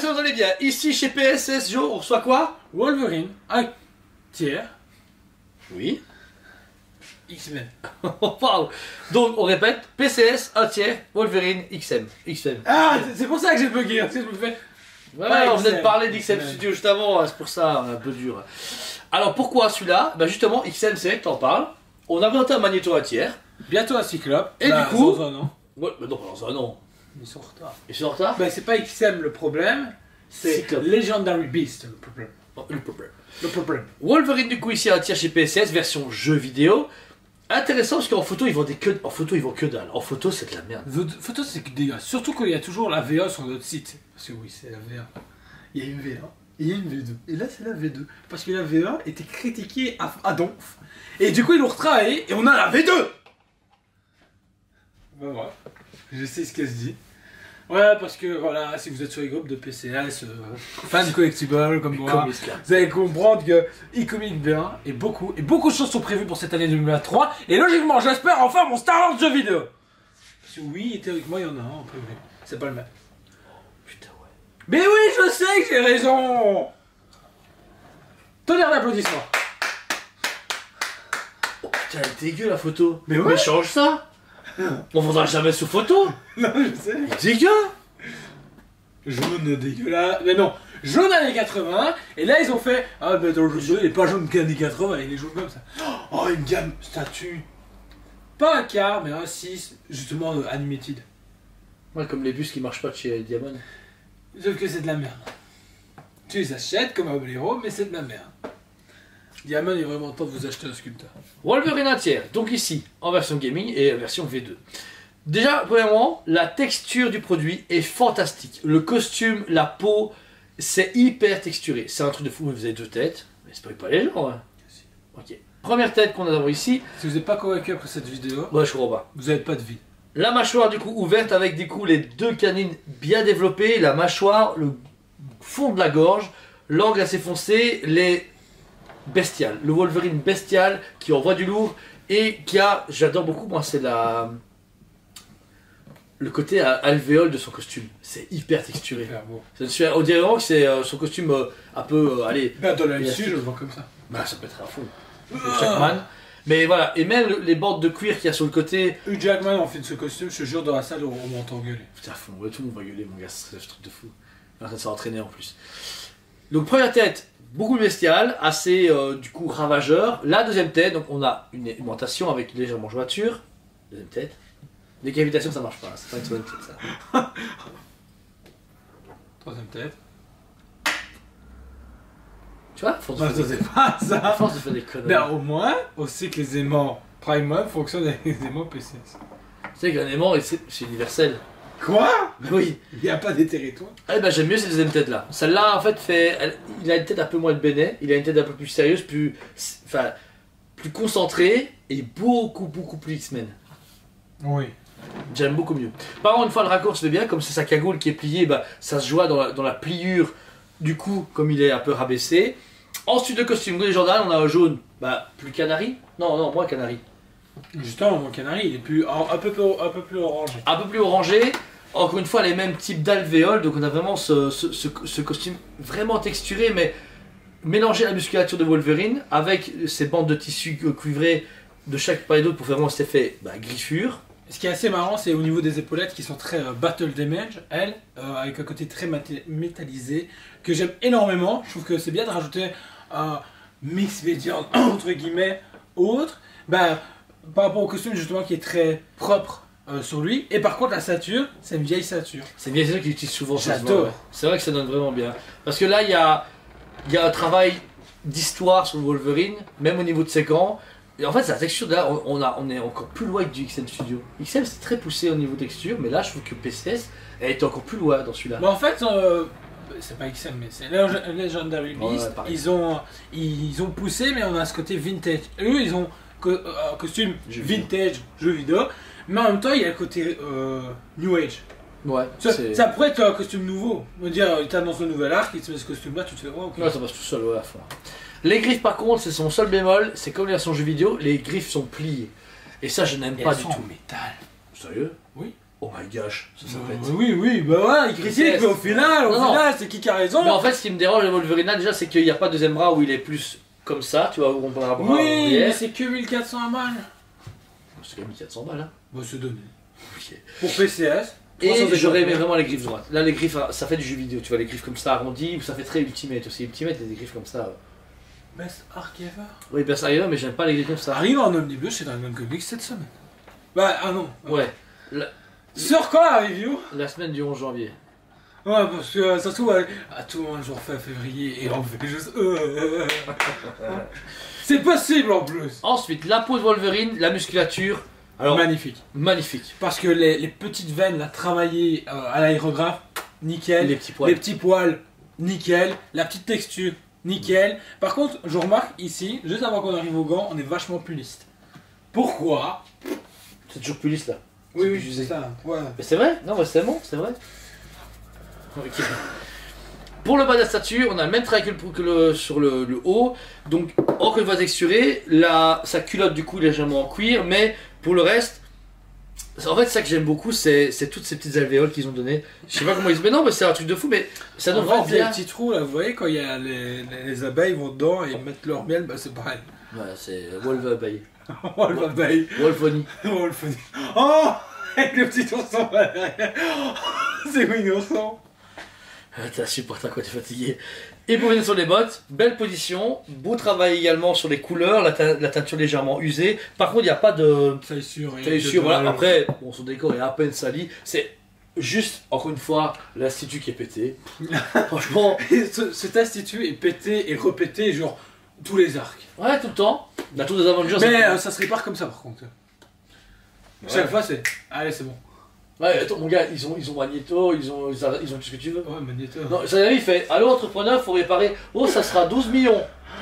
que vous allez bien. Ici chez PSS Joe, on reçoit quoi? Wolverine, un tiers. Oui. X-Men. Waouh. Donc on répète, PCS, un tiers, Wolverine, XM. Ah, c'est pour ça que j'ai bugué, parce que je me fais... Ouais, Pas on venait de XM. parler d'XM Studio juste avant, c'est pour ça, on est un peu dur. Alors pourquoi celui-là? Bah justement, XM, c'est vrai que t'en parles. On a inventé un magnéto à tiers. Bientôt un Cyclope. Et du coup... Dans un an. Ouais, bah non, dans un an. Ils sont en retard. Ils sont en retard? Bah c'est pas XM le problème, c'est Cyclope. Legendary Beast le problème. Oh, le problème. Le problème. Wolverine du coup ici un tiers chez PSS, version jeu vidéo. Intéressant parce qu'en photo ils vendent que... En photo ils vendent que dalle. En photo c'est de la merde. Photo c'est que dégueulasse. Surtout qu'il y a toujours la VA sur notre site. Parce que oui, c'est la VA. Il y a une VA et il y a une V2. Et là c'est la V2. Parce que la VA était critiquée à donf. Et du coup ils l'ont retravaillé et on a la V2. Ben voilà. Je sais ce qu'elle se dit. Ouais, parce que voilà, si vous êtes sur les groupes de PCS, fans de collectibles comme moi, vous allez comprendre que e-comic bien et beaucoup de choses sont prévues pour cette année 2023. Et logiquement, j'espère enfin mon Star Wars jeu vidéo. Parce que oui, théoriquement, il y en a un en prévu. C'est pas le même. Putain ouais. Mais oui, je sais que j'ai raison. Tonnerre d'applaudissements. Oh putain elle est dégueu la photo. Mais ouais. Mais change ça. On vendra jamais sous photo. Non, je sais. Dégueu. Jaune dégueulasse. Mais non, jaune années 80. Et là, ils ont fait. Ah, mais dans le jeu, il est pas jaune qu'années 80, il est jaune comme ça. Oh, une gamme statue. Pas un quart, mais un 6, justement animated. Ouais comme les bus qui marchent pas de chez Diamond. Sauf que c'est de la merde. Tu les achètes comme un blaireau, mais c'est de la merde. Diamond est vraiment temps de vous acheter un sculpteur. Wolverine un tiers, donc ici en version gaming et version V2. Déjà, premièrement, la texture du produit est fantastique. Le costume, la peau, c'est hyper texturé. C'est un truc de fou, vous avez deux têtes. Mais c'est pas les gens. Hein. Ok. Première tête qu'on a ici. Si vous n'êtes pas convaincu après cette vidéo, Ouais, je crois pas. vous n'avez pas de vie. La mâchoire du coup ouverte avec du coup les deux canines bien développées. La mâchoire, le fond de la gorge, l'angle assez foncé, les bestial, le Wolverine bestial qui envoie du lourd et qui a, j'adore beaucoup moi, c'est le côté alvéole de son costume, c'est hyper texturé. Super beau. On dirait vraiment que c'est son costume un peu, allez, Bah, dans la élastique. je le vois comme ça. Bah ça peut être à fond, chaque man. Mais voilà, et même les bandes de cuir qu'il y a sur le côté. Hugh Jackman en fait de ce costume, je te jure, dans la salle, on m'entend gueuler. Putain, à fond, ouais, tout le monde va gueuler mon gars, c'est un truc de fou. Il est en train de s'entraîner en plus. Donc première tête, beaucoup bestial, assez du coup ravageur. La deuxième tête, donc on a une aimantation avec légèrement jointure. Deuxième tête. Décapitation ça marche pas, c'est pas une seconde tête ça. Troisième tête. Tu vois, force Non, de ça c'est pas ça. force de faire des conneries. Ben au moins, on sait que les aimants Prime fonctionnent avec les aimants PCS. Tu sais qu'un aimant, c'est universel. Quoi? Oui. Il n'y a pas des territoires. Eh ben j'aime mieux cette deuxième tête là. Celle-là en fait il a une tête un peu moins de bénet, il a une tête un peu plus sérieuse, plus concentrée et beaucoup plus X-Men. Oui. J'aime beaucoup mieux. Par contre une fois le raccord se fait bien, comme c'est sa cagoule qui est pliée, bah, ça se joue dans la pliure du cou comme il est un peu rabaissé. Ensuite le costume les Jordan, on a un jaune, bah plus canari. Non, moins canari. Justement, mon canari, il est plus un peu plus orangé. Un peu plus orangé. Encore une fois, les mêmes types d'alvéoles, donc on a vraiment ce costume vraiment texturé, mais mélanger la musculature de Wolverine avec ces bandes de tissu cuivré de chaque part et d'autre pour faire vraiment cet effet griffure. Ce qui est assez marrant, c'est au niveau des épaulettes qui sont très battle damage, elles, avec un côté très métallisé, que j'aime énormément. Je trouve que c'est bien de rajouter un mix médian, entre guillemets, autre, bah, par rapport au costume justement qui est très propre sur lui. Et par contre, la ceinture, c'est une vieille ceinture. C'est bien ça qu'ils utilisent souvent. J'adore. Ouais. C'est vrai que ça donne vraiment bien. Parce que là, il y a un travail d'histoire sur le Wolverine, même au niveau de ses gants. Et en fait, c'est la texture, là, on est encore plus loin que du XM Studio. XM, c'est très poussé au niveau texture, mais là, je trouve que PCS, elle est encore plus loin dans celui-là. Mais en fait, c'est pas XM, mais c'est Legendary Beast. Ouais, ils ont poussé, mais on a ce côté vintage. Eux, ils ont un costume vintage, jeu vidéo, mais en même temps, il y a le côté New Age. Ouais, ça pourrait être un costume nouveau. On va dire, il t'annonce un nouvel arc, il te met ce costume-là, tu te fais voir. Okay. Ouais, ça passe tout seul, ouais, à fond. Les griffes, par contre, c'est son seul bémol, c'est comme les versions jeux vidéo, les griffes sont pliées. Et ça, je n'aime pas du tout. En métal. Sérieux? Oui. oh my gosh, ça pète. Oui, bah ouais, il critique, mais au final, c'est qui a raison? Mais en fait, ce qui me dérange le Wolverine déjà, c'est qu'il n'y a pas de deuxième bras où il est plus comme ça, tu vois, où on peut avoir un bras Oui, arrière. mais c'est que 1400 balles. C'est quand même 400 balles, hein. Bon, c'est donné. Ok. Pour PCS. Et j'aurais aimé vraiment les griffes droites. Là, les griffes, ça fait du jeu vidéo, tu vois, les griffes comme ça arrondies, ou ça fait très Ultimate aussi. Ultimate, il y a des griffes comme ça. Best Arc Ever. Oui, Best Arc Ever, mais j'aime pas les griffes comme ça. Arrive en omnibus chez Dragon Comics cette semaine. Bah, ah non. Ouais. Sur quoi la review? La semaine du 11 janvier. Ouais, parce que ça se trouve, à tout moment, je refais février et on fait juste. C'est possible en plus. Ensuite, la peau de Wolverine, la musculature. Alors, magnifique. Magnifique. Parce que les petites veines, là, travaillées à l'aérographe, nickel. Les petits poils. Les petits poils, nickel. La petite texture, nickel. Par contre, je remarque ici, juste avant qu'on arrive aux gants, on est vachement plus lisse. Pourquoi? C'est toujours plus lisse là. Oui, plus c'est usé. ça. Ouais. Mais c'est vrai? Non, mais c'est bon, c'est vrai. Ok. Pour le bas de la statue, on a le même travail sur le haut. Donc, encore une fois texturé. Sa culotte, du coup, est légèrement en cuir. Mais pour le reste, en fait, ça que j'aime beaucoup, c'est toutes ces petites alvéoles qu'ils ont données. Je sais pas comment ils se. Mais non, mais c'est un truc de fou. Mais ça donne vraiment Il y a bien. des petits trous là, vous voyez, quand il y a les abeilles vont dedans et mettent leur miel, bah c'est pareil. Ouais, c'est Wolverine. Wolverine. Wolverine. Wolverine. Oh, avec le petit ourson là derrière. Oh, c'est mignon. T'es insupportable quand t'es fatigué. Et pour venir sur les bottes, belle position, beau travail également sur les couleurs, la teinture légèrement usée. Par contre, il n'y a pas de salissure. Voilà. Après, bon, son décor est à peine sali. C'est juste, encore une fois, l'institut qui est pété. Franchement. Cet institut est pété et repété, genre tous les arcs. Ouais, tout le temps. La tour des Avengers. Mais ça se répare comme ça par contre. Ouais. Chaque fois c'est. Allez, c'est bon. Ouais, attends, mon gars, ils ont Magneto, ils ont tout ce que tu veux. Ouais, Magneto. Non, ça il fait allô entrepreneur, faut réparer. Oh, ça sera 12 millions.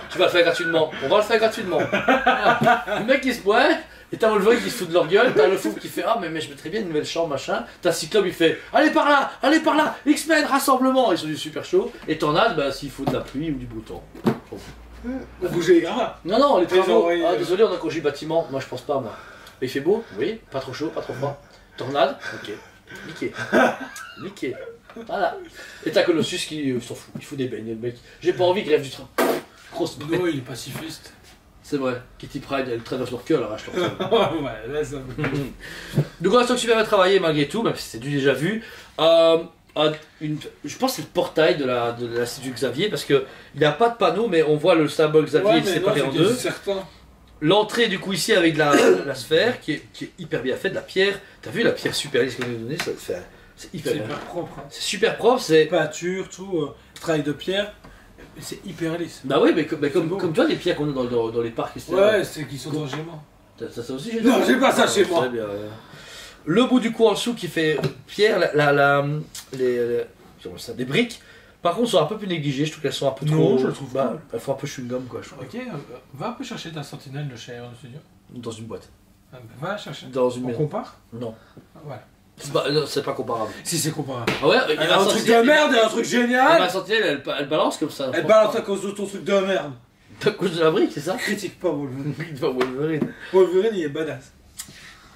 Tu vas le faire gratuitement. On va le faire gratuitement. Le mec qui se pointe, et t'as Wolverine qui se fout de leur gueule, t'as le fou qui fait ah, mais je mettrais bien une nouvelle chambre, machin. T'as Cyclope, il fait allez par là, X-Men, rassemblement. Ils sont du super chaud. Et Tornade, bah, s'il faut de la pluie ou du beau temps. Bouger les gravats. Non, les travaux. Oui. Ah, désolé, on a congé bâtiment. Moi, je pense pas, moi. Mais il fait beau? Oui. Pas trop chaud, pas trop froid. Tornade? Ok. Niqué. Voilà. Et t'as Colossus qui s'en fout. Il fout des beignes, le mec. J'ai pas envie, grève du train. Grosse bête. Non, il est pacifiste. C'est vrai. Kitty Pryde, elle traîne dans leur cœur, là, je te Ouais, là, ça. Donc, on a super bien travaillé malgré tout, même si c'est déjà vu. Je pense que c'est le portail de l'Institut Xavier, parce qu'il n'y a pas de panneau, mais on voit le symbole Xavier séparé en deux. L'entrée du coup ici avec la sphère qui est hyper bien faite, la pierre. T'as vu la pierre super lisse qu'on nous a donnée, c'est hyper bien. Super propre. Hein. C'est super propre, c'est. Peinture, tout, travail de pierre, c'est hyper lisse. Bah oui, mais comme toi les pierres qu'on a dans les parcs, etc. Ouais, c'est qui sont dans chez moi. Ça aussi j'ai. Non, j'ai pas ça chez moi. Bien, le bout du coup en dessous qui fait pierre, les briques. Par contre, sont un peu plus négligées, je trouve qu'elles sont un peu trop. Non, je le trouve pas. Elles font un peu chewing-gum quoi, je trouve. Ok, va un peu chercher ta sentinelle de chez Iron Studio. Dans une boîte. Va chercher. Dans une On maison. compare? Non. Voilà. C'est pas comparable. Si, c'est comparable. Ah ouais, Il y a un truc de merde et un truc génial! Ma sentinelle, elle balance comme ça. Elle balance à cause de ton truc de merde. À cause de la brique, c'est ça? Critique pas Wolverine. Wolverine. Wolverine, il est badass.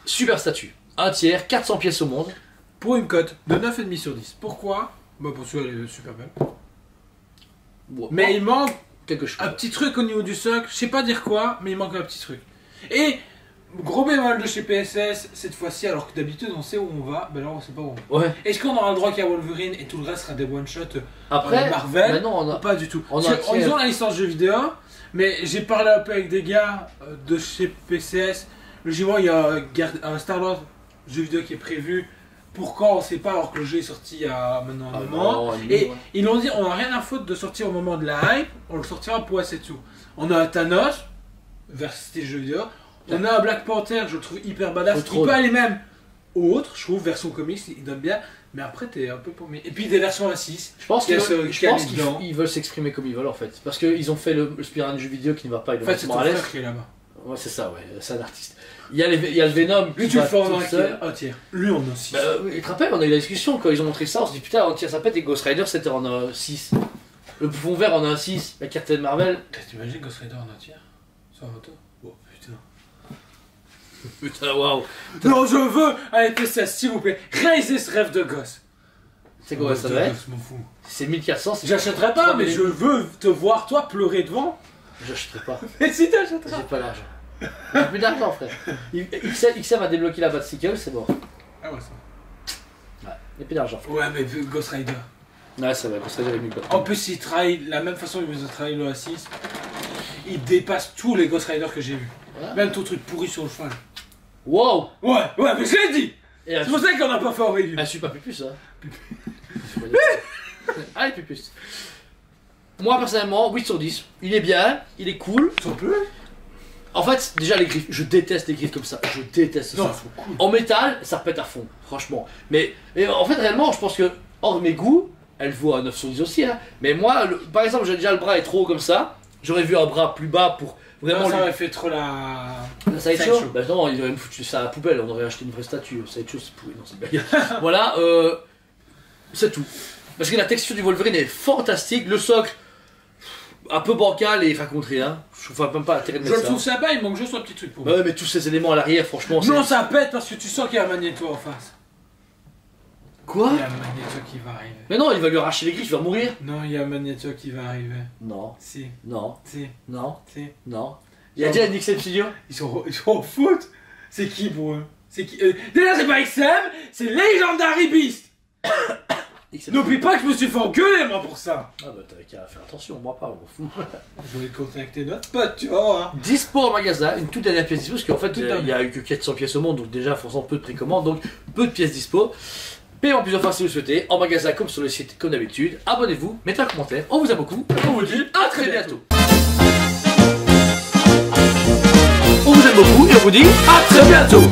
Super statue. 1 tiers, 400 pièces au monde. Pour une cote de 9,5 sur 10. Pourquoi? Bah, pour celui-là, elle est super belle. Bon, Mais il manque quelque chose. un petit truc au niveau du socle, je sais pas dire quoi, mais il manque un petit truc. Et gros bémol de chez PSS cette fois-ci, alors que d'habitude on sait où on va, ben là on sait pas où on va. Ouais. Est-ce qu'on aura le droit qu'il y a Wolverine et tout le reste sera des one-shots Après, Marvel? bah non, on a. Pas du tout. On a Ils ont la licence jeux vidéo, mais j'ai parlé un peu avec des gars de chez PCS. Logiquement, il y a un Star-Lord jeu vidéo qui est prévu. Pourquoi on sait pas alors que le jeu est sorti il y a maintenant un moment. Et ils l'ont dit, on n'a rien à foutre de sortir au moment de la hype, on le sortira pour assez tout. On a un Thanos, vers style jeu vidéo. On a un Black Panther, je le trouve hyper badass. Il peut aller même autre, je trouve, version comics, il donne bien. Mais après, t'es un peu paumé. Et puis des versions à 6. Je pense qu'ils veulent s'exprimer comme ils veulent en fait. Parce qu'ils ont fait le Spider-Man jeu vidéo qui ne va pas. En fait, c'est ton frère qui est là-bas. Ouais, c'est ça, ouais, c'est un artiste. Il y a le Venom. Lui, tu le fais en un tiers. Lui, on a 6. Bah, tu te rappelles, on a eu la discussion quand ils ont montré ça. On se dit putain, un tiers ça pète et Ghost Rider c'était en un 6. Le poufon vert en un 6. La Captain Marvel. T'imagines Ghost Rider en un tiers sur un moto? Oh putain. Putain, waouh. Non, je veux un PCS, s'il vous plaît. Réalisez ce rêve de gosse. C'est quoi ça va être? Je m'en fous. C'est 1400, c'est... J'achèterai pas, mais je veux te voir, toi, pleurer devant. J'achèterai pas. Mais si t'achèteras. J'ai pas l'argent. J'ai plus d'argent, frère. XM a débloqué la Batcycle, c'est mort. Ah ouais, ça. Ouais, il n'y a plus d'argent. Ouais, mais Ghost Rider. Ouais, ça va, Ghost Rider est mieux. En plus, il travaille la même façon que Ghost Rider le A6. Il dépasse tous les Ghost Rider que j'ai vus. Ouais. Même ton truc pourri sur le cheval. Wow. Ouais, mais je l'ai dit. Et C'est pour ça qu'on a pas fait en review. un super pupus, hein. Allez, pupus. Moi, personnellement, 8 sur 10. Il est bien, il est cool. Ça peut. En fait, déjà les griffes, je déteste les griffes comme ça. Je déteste Non, ça. c'est cool. En métal, ça pète à fond, franchement. Mais et en fait, réellement, je pense que, hors de mes goûts, elle vaut à 9 sur 10 aussi. Hein. Mais moi, par exemple, j'ai déjà le bras est trop haut comme ça. J'aurais vu un bras plus bas pour vraiment. Non, ça lui- aurait fait trop la. La Sideshow Sideshow. Bah non, il aurait foutu ça à la poubelle, on aurait acheté une vraie statue. Sideshow, c'est pourri, non, c'est une blague. Voilà, c'est tout. Parce que la texture du Wolverine est fantastique, le socle, un peu bancal et raconté, hein. Je trouve même pas intérêt de Je mettre le ça. trouve sympa, il manque juste un petit truc pour Bah ouais, mais tous ces éléments à l'arrière, franchement, c'est... Non, ça pète parce que tu sens qu'il y a un magnéto en face. Quoi? Il y a un magnéto qui va arriver. Mais non, il va lui arracher les griffes, il va mourir. Non, il y a un magnéto qui va arriver. Non, Si, non, si, non, si. non. Il y a déjà une XM Studio. Ils sont au foot. C'est qui pour eux? C'est qui déjà, c'est pas XM, c'est Legendary Beast. XM N'oublie pas que je me suis fait engueuler moi pour ça. Ah bah t'avais qu'à faire attention, moi pas, on m'en fout. Je voulais contacter notre pote, tu vois. Dispo en magasin, une toute dernière pièce dispo, parce qu'en fait Toute il y a eu que 400 pièces au monde, donc déjà forcément peu de précommandes, donc peu de pièces dispo. Payez en plusieurs fois si vous le souhaitez, en magasin comme sur le site comme d'habitude. Abonnez-vous, mettez un commentaire, on vous aime beaucoup, et on vous dit à très bientôt. On vous aime beaucoup et on vous dit à très bientôt.